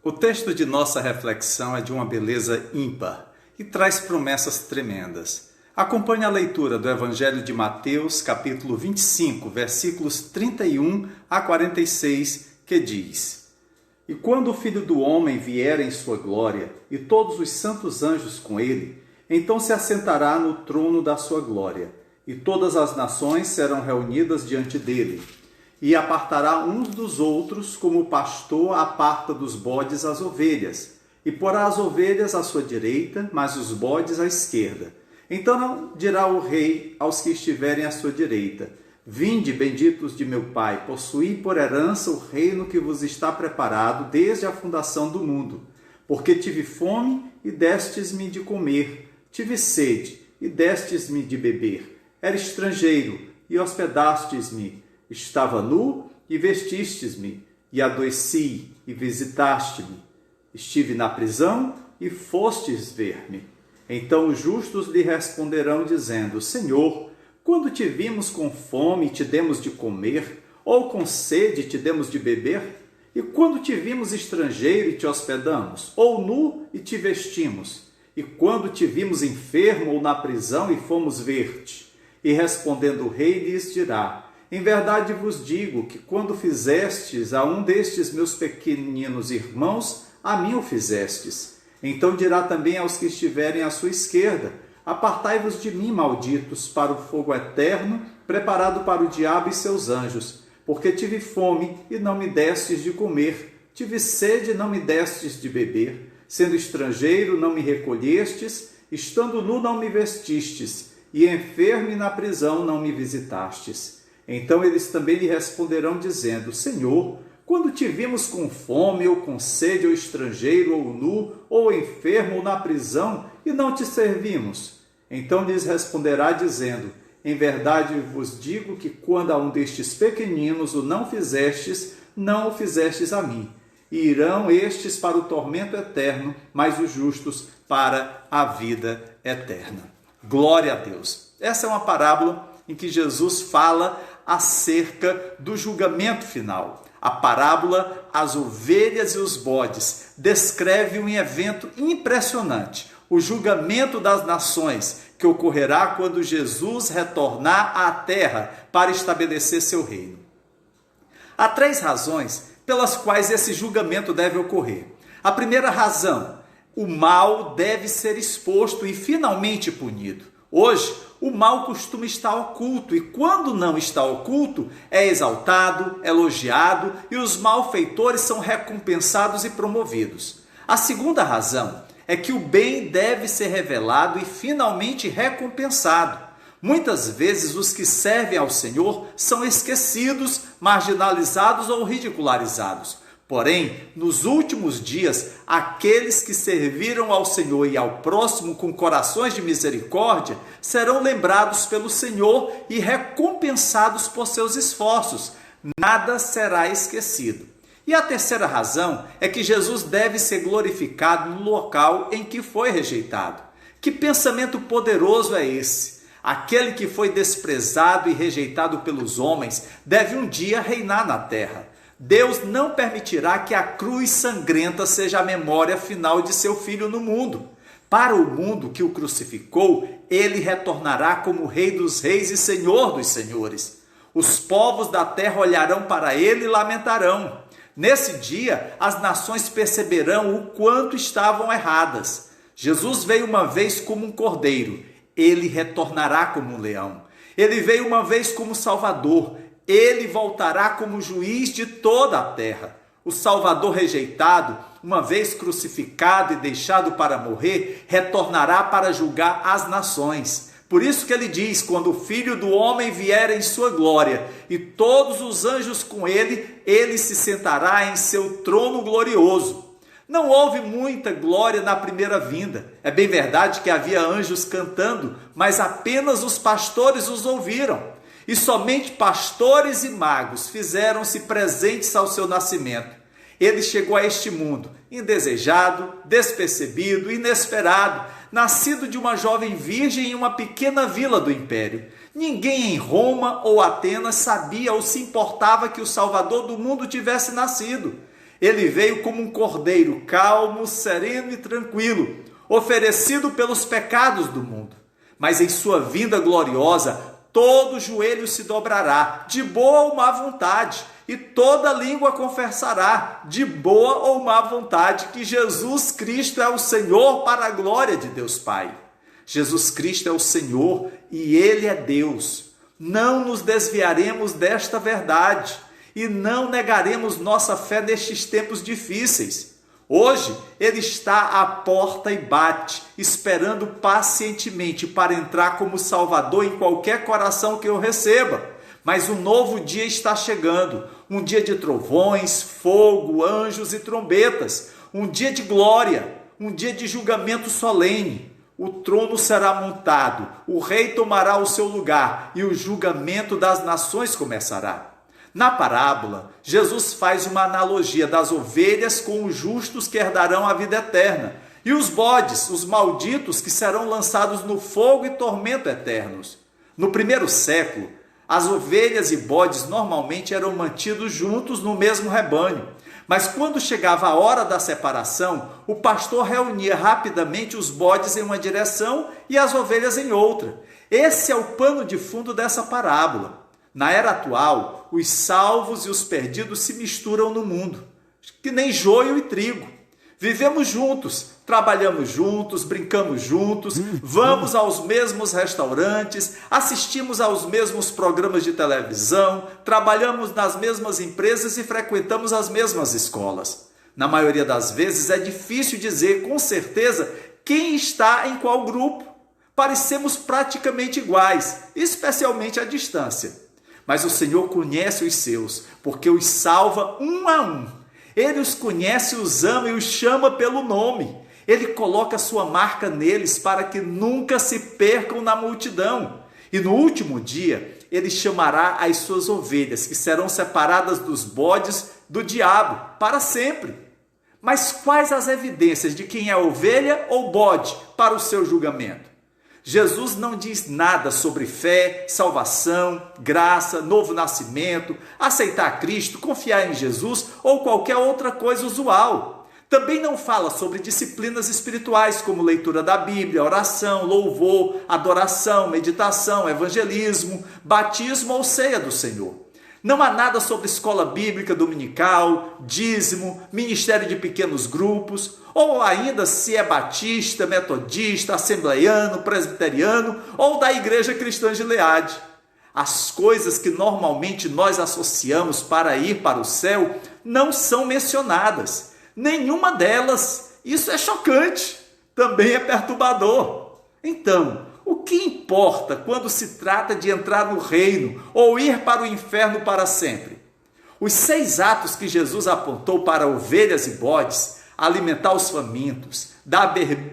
O texto de nossa reflexão é de uma beleza ímpar e traz promessas tremendas. Acompanhe a leitura do Evangelho de Mateus, capítulo 25, versículos 31 a 46, que diz: E quando o Filho do Homem vier em sua glória, e todos os santos anjos com ele, então se assentará no trono da sua glória, e todas as nações serão reunidas diante dele. E apartará uns dos outros, como o pastor aparta dos bodes as ovelhas, e porá as ovelhas à sua direita, mas os bodes à esquerda. Então não dirá o rei aos que estiverem à sua direita: Vinde, benditos de meu Pai, possuí por herança o reino que vos está preparado desde a fundação do mundo. Porque tive fome e destes-me de comer, tive sede e destes-me de beber, era estrangeiro e hospedastes-me, estava nu e vestistes-me, e adoeci e visitaste-me. Estive na prisão e fostes ver-me. Então os justos lhe responderão, dizendo: Senhor, quando te vimos com fome e te demos de comer, ou com sede e te demos de beber? E quando te vimos estrangeiro e te hospedamos, ou nu e te vestimos? E quando te vimos enfermo ou na prisão e fomos ver-te? E respondendo o rei lhes dirá: Em verdade vos digo que quando fizestes a um destes meus pequeninos irmãos, a mim o fizestes. Então dirá também aos que estiverem à sua esquerda: Apartai-vos de mim, malditos, para o fogo eterno, preparado para o diabo e seus anjos. Porque tive fome e não me destes de comer, tive sede e não me destes de beber, sendo estrangeiro não me recolhestes, estando nu não me vestistes, e enfermo e na prisão não me visitastes. Então eles também lhe responderão, dizendo: Senhor, quando te vimos com fome, ou com sede, ou estrangeiro, ou nu, ou enfermo, ou na prisão, e não te servimos? Então lhes responderá, dizendo: Em verdade vos digo que quando a um destes pequeninos o não fizestes, não o fizestes a mim. E irão estes para o tormento eterno, mas os justos para a vida eterna. Glória a Deus! Essa é uma parábola em que Jesus fala acerca do julgamento final. A parábola As Ovelhas e os Bodes descreve um evento impressionante, o julgamento das nações, que ocorrerá quando Jesus retornar à terra para estabelecer seu reino. Há 3 razões pelas quais esse julgamento deve ocorrer. A primeira razão: o mal deve ser exposto e finalmente punido. Hoje, o mal costuma estar oculto, e quando não está oculto, é exaltado, elogiado, e os malfeitores são recompensados e promovidos. A segunda razão é que o bem deve ser revelado e finalmente recompensado. Muitas vezes os que servem ao Senhor são esquecidos, marginalizados ou ridicularizados. Porém, nos últimos dias, aqueles que serviram ao Senhor e ao próximo com corações de misericórdia serão lembrados pelo Senhor e recompensados por seus esforços. Nada será esquecido. E a terceira razão é que Jesus deve ser glorificado no local em que foi rejeitado. Que pensamento poderoso é esse? Aquele que foi desprezado e rejeitado pelos homens deve um dia reinar na terra. Deus não permitirá que a cruz sangrenta seja a memória final de seu Filho no mundo. Para o mundo que o crucificou, ele retornará como Rei dos Reis e Senhor dos Senhores. Os povos da terra olharão para ele e lamentarão. Nesse dia, as nações perceberão o quanto estavam erradas. Jesus veio uma vez como um cordeiro, ele retornará como um leão. Ele veio uma vez como Salvador, ele voltará como juiz de toda a terra. O Salvador rejeitado, uma vez crucificado e deixado para morrer, retornará para julgar as nações. Por isso que ele diz: quando o Filho do Homem vier em sua glória e todos os anjos com ele, ele se sentará em seu trono glorioso. Não houve muita glória na primeira vinda. É bem verdade que havia anjos cantando, mas apenas os pastores os ouviram. E somente pastores e magos fizeram-se presentes ao seu nascimento. Ele chegou a este mundo indesejado, despercebido, inesperado, nascido de uma jovem virgem em uma pequena vila do império. Ninguém em Roma ou Atenas sabia ou se importava que o Salvador do mundo tivesse nascido. Ele veio como um cordeiro, calmo, sereno e tranquilo, oferecido pelos pecados do mundo. Mas em sua vinda gloriosa, todo joelho se dobrará, de boa ou má vontade, e toda língua confessará, de boa ou má vontade, que Jesus Cristo é o Senhor, para a glória de Deus Pai. Jesus Cristo é o Senhor e Ele é Deus. Não nos desviaremos desta verdade e não negaremos nossa fé nestes tempos difíceis. Hoje, Ele está à porta e bate, esperando pacientemente para entrar como Salvador em qualquer coração que o receba. Mas um novo dia está chegando, um dia de trovões, fogo, anjos e trombetas, um dia de glória, um dia de julgamento solene. O trono será montado, o rei tomará o seu lugar e o julgamento das nações começará. Na parábola, Jesus faz uma analogia das ovelhas com os justos que herdarão a vida eterna e os bodes, os malditos, que serão lançados no fogo e tormento eternos. No primeiro século, as ovelhas e bodes normalmente eram mantidos juntos no mesmo rebanho. Mas quando chegava a hora da separação, o pastor reunia rapidamente os bodes em uma direção e as ovelhas em outra. Esse é o pano de fundo dessa parábola. Na era atual, os salvos e os perdidos se misturam no mundo, que nem joio e trigo. Vivemos juntos, trabalhamos juntos, brincamos juntos, vamos aos mesmos restaurantes, assistimos aos mesmos programas de televisão, trabalhamos nas mesmas empresas e frequentamos as mesmas escolas. Na maioria das vezes é difícil dizer com certeza quem está em qual grupo. Parecemos praticamente iguais, especialmente à distância. Mas o Senhor conhece os seus, porque os salva um a um. Ele os conhece, os ama e os chama pelo nome. Ele coloca a sua marca neles para que nunca se percam na multidão. E no último dia, ele chamará as suas ovelhas, que serão separadas dos bodes do diabo para sempre. Mas quais as evidências de quem é ovelha ou bode para o seu julgamento? Jesus não diz nada sobre fé, salvação, graça, novo nascimento, aceitar Cristo, confiar em Jesus ou qualquer outra coisa usual. Também não fala sobre disciplinas espirituais como leitura da Bíblia, oração, louvor, adoração, meditação, evangelismo, batismo ou ceia do Senhor. Não há nada sobre escola bíblica dominical, dízimo, ministério de pequenos grupos, ou ainda se é batista, metodista, assembleiano, presbiteriano ou da Igreja Cristã de Gileade. As coisas que normalmente nós associamos para ir para o céu não são mencionadas. Nenhuma delas. Isso é chocante. Também é perturbador. Então, o que importa quando se trata de entrar no reino ou ir para o inferno para sempre? Os 6 atos que Jesus apontou para ovelhas e bodes, alimentar os famintos, dar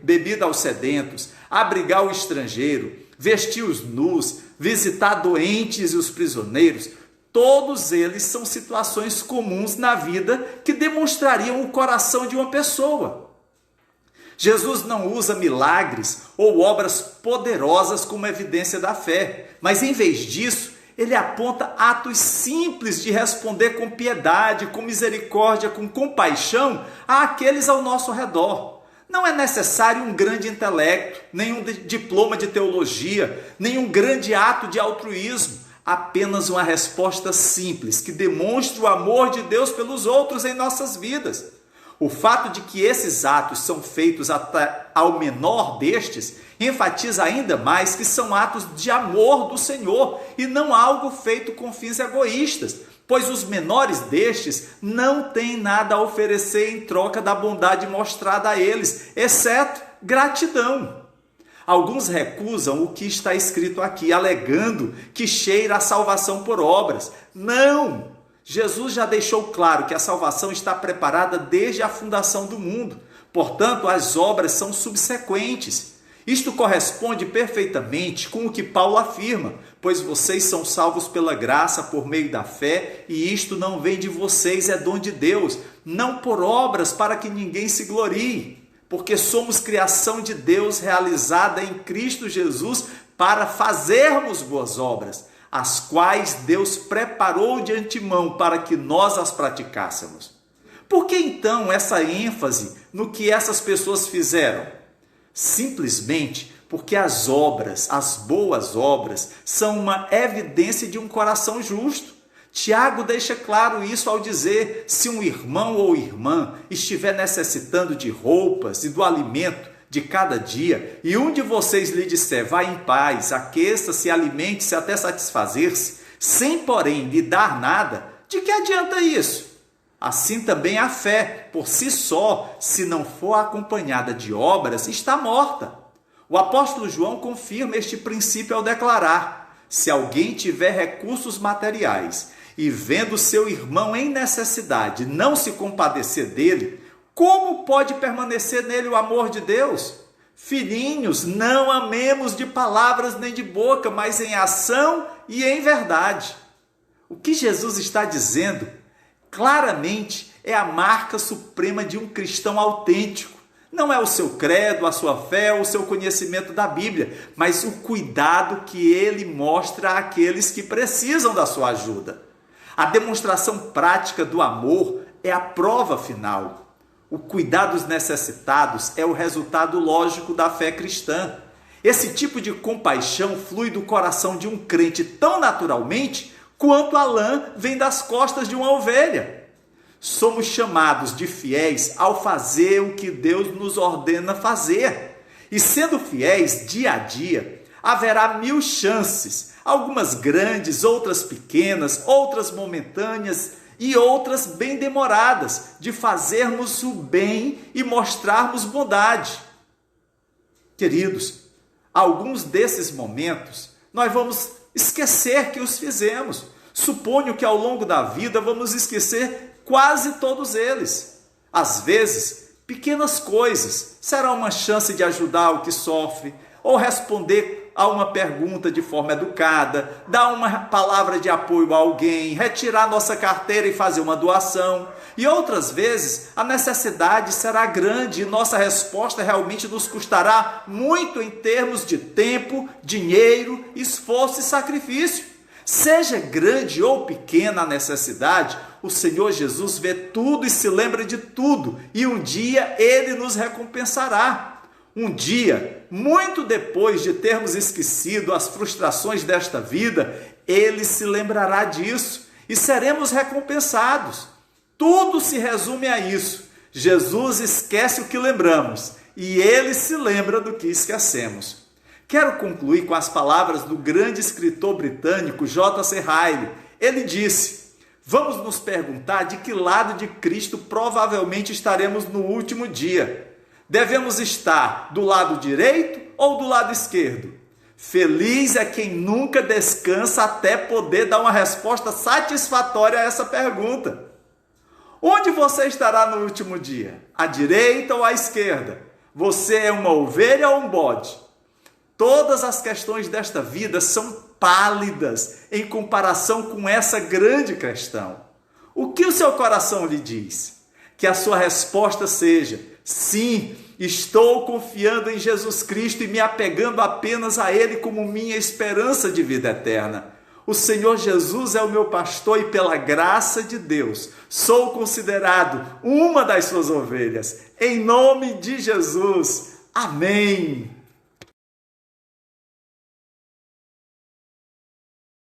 bebida aos sedentos, abrigar o estrangeiro, vestir os nus, visitar doentes e os prisioneiros, todos eles são situações comuns na vida que demonstrariam o coração de uma pessoa. Jesus não usa milagres ou obras poderosas como evidência da fé, mas em vez disso, ele aponta atos simples de responder com piedade, com misericórdia, com compaixão àqueles ao nosso redor. Não é necessário um grande intelecto, nenhum diploma de teologia, nenhum grande ato de altruísmo. Apenas uma resposta simples que demonstre o amor de Deus pelos outros em nossas vidas. O fato de que esses atos são feitos até ao menor destes enfatiza ainda mais que são atos de amor do Senhor e não algo feito com fins egoístas, pois os menores destes não têm nada a oferecer em troca da bondade mostrada a eles, exceto gratidão. Alguns recusam o que está escrito aqui, alegando que cheira a salvação por obras. Não! Jesus já deixou claro que a salvação está preparada desde a fundação do mundo. Portanto, as obras são subsequentes. Isto corresponde perfeitamente com o que Paulo afirma, pois vocês são salvos pela graça por meio da fé, e isto não vem de vocês, é dom de Deus, não por obras para que ninguém se glorie, porque somos criação de Deus realizada em Cristo Jesus para fazermos boas obras, as quais Deus preparou de antemão para que nós as praticássemos. Por que então essa ênfase no que essas pessoas fizeram? Simplesmente porque as boas obras, são uma evidência de um coração justo. Tiago deixa claro isso ao dizer: se um irmão ou irmã estiver necessitando de roupas e do alimento de cada dia, e um de vocês lhe disser: vá em paz, aqueça-se, alimente-se até satisfazer-se, sem porém lhe dar nada, de que adianta isso? Assim também a fé, por si só, se não for acompanhada de obras, está morta. O apóstolo João confirma este princípio ao declarar: se alguém tiver recursos materiais e vendo seu irmão em necessidade não se compadecer dele, como pode permanecer nele o amor de Deus? Filhinhos, não amemos de palavras nem de boca, mas em ação e em verdade. O que Jesus está dizendo claramente é a marca suprema de um cristão autêntico. Não é o seu credo, a sua fé ou o seu conhecimento da Bíblia, mas o cuidado que ele mostra àqueles que precisam da sua ajuda. A demonstração prática do amor é a prova final. O cuidar dos necessitados é o resultado lógico da fé cristã. Esse tipo de compaixão flui do coração de um crente tão naturalmente quanto a lã vem das costas de uma ovelha. Somos chamados de fiéis ao fazer o que Deus nos ordena fazer. E sendo fiéis dia a dia, haverá 1000 chances, algumas grandes, outras pequenas, outras momentâneas e outras bem demoradas, de fazermos o bem e mostrarmos bondade. Queridos, alguns desses momentos nós vamos esquecer que os fizemos. Suponho que ao longo da vida vamos esquecer quase todos eles. Às vezes, pequenas coisas serão uma chance de ajudar o que sofre, ou responder a uma pergunta de forma educada, dar uma palavra de apoio a alguém, retirar nossa carteira e fazer uma doação. E outras vezes a necessidade será grande e nossa resposta realmente nos custará muito em termos de tempo, dinheiro, esforço e sacrifício. Seja grande ou pequena a necessidade, o Senhor Jesus vê tudo e se lembra de tudo, e um dia Ele nos recompensará. Um dia, muito depois de termos esquecido as frustrações desta vida, Ele se lembrará disso e seremos recompensados. Tudo se resume a isso. Jesus esquece o que lembramos e Ele se lembra do que esquecemos. Quero concluir com as palavras do grande escritor britânico J.C. Ryle. Ele disse: vamos nos perguntar de que lado de Cristo provavelmente estaremos no último dia. Devemos estar do lado direito ou do lado esquerdo? Feliz é quem nunca descansa até poder dar uma resposta satisfatória a essa pergunta. Onde você estará no último dia? À direita ou à esquerda? Você é uma ovelha ou um bode? Todas as questões desta vida são pálidas em comparação com essa grande questão. O que o seu coração lhe diz? Que a sua resposta seja: sim, estou confiando em Jesus Cristo e me apegando apenas a Ele como minha esperança de vida eterna. O Senhor Jesus é o meu pastor e pela graça de Deus sou considerado uma das suas ovelhas. Em nome de Jesus. Amém.